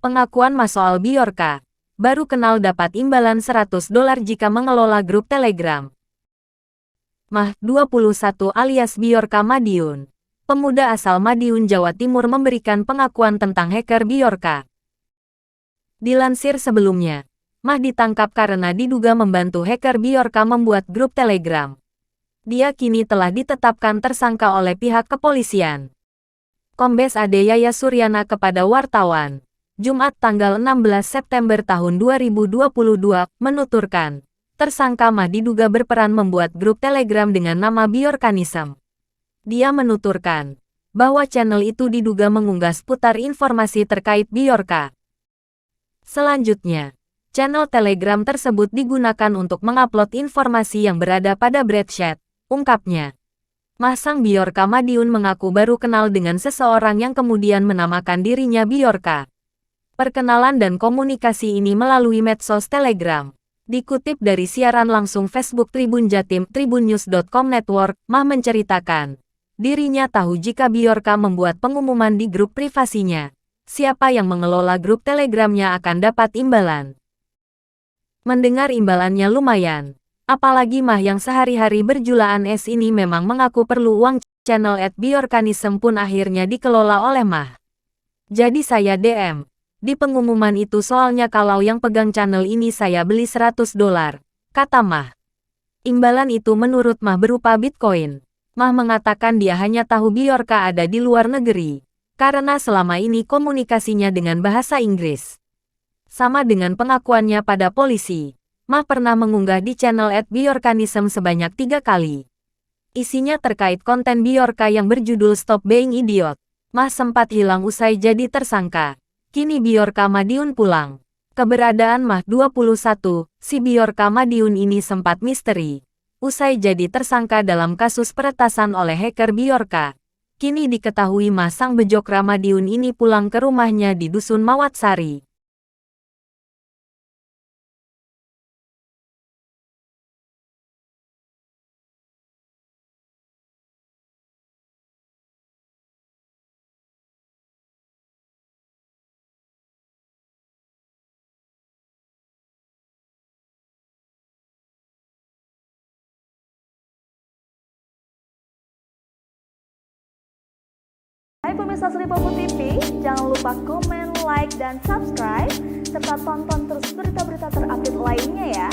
Pengakuan Mah soal Bjorka. Baru kenal dapat imbalan $100 jika mengelola grup Telegram. Mah, 21 alias Bjorka Madiun. Pemuda asal Madiun, Jawa Timur memberikan pengakuan tentang hacker Bjorka. Dilansir sebelumnya, Mah ditangkap karena diduga membantu hacker Bjorka membuat grup Telegram. Dia kini telah ditetapkan tersangka oleh pihak kepolisian. Kombes Ade Yaya Suryana kepada wartawan, Jumat tanggal 16 September tahun 2022, menuturkan, tersangka Mah diduga berperan membuat grup Telegram dengan nama Bjorkanism. Dia menuturkan bahwa channel itu diduga mengunggah seputar informasi terkait Bjorka. Selanjutnya, channel Telegram tersebut digunakan untuk mengupload informasi yang berada pada Breadchat, ungkapnya. Mah sang Bjorka Madiun mengaku baru kenal dengan seseorang yang kemudian menamakan dirinya Bjorka. Perkenalan dan komunikasi ini melalui medsos Telegram. Dikutip dari siaran langsung Facebook Tribun Jatim, tribunnews.com Network, Mah menceritakan, dirinya tahu jika Bjorka membuat pengumuman di grup privasinya. Siapa yang mengelola grup Telegramnya akan dapat imbalan. Mendengar imbalannya lumayan. Apalagi Mah yang sehari-hari berjualan es ini memang mengaku perlu uang. Channel @Bjorkanism pun akhirnya dikelola oleh Mah. Jadi saya DM. Di pengumuman itu soalnya kalau yang pegang channel ini saya beli $100, kata Mah. Imbalan itu menurut Mah berupa Bitcoin. Mah mengatakan dia hanya tahu Bjorka ada di luar negeri, karena selama ini komunikasinya dengan bahasa Inggris. Sama dengan pengakuannya pada polisi, Mah pernah mengunggah di channel @Bjorkanism sebanyak 3 kali. Isinya terkait konten Bjorka yang berjudul Stop Being Idiot. Mah sempat hilang usai jadi tersangka. Kini Bjorka Madiun pulang. Keberadaan Mah 21, si Bjorka Madiun ini sempat misteri. Usai jadi tersangka dalam kasus peretasan oleh hacker Bjorka. Kini diketahui Mah sang Bjorka Madiun ini pulang ke rumahnya di Dusun Mawatsari. Hai pemirsa Sri Popo TV, jangan lupa komen, like, dan subscribe, serta tonton terus berita-berita terupdate lainnya ya.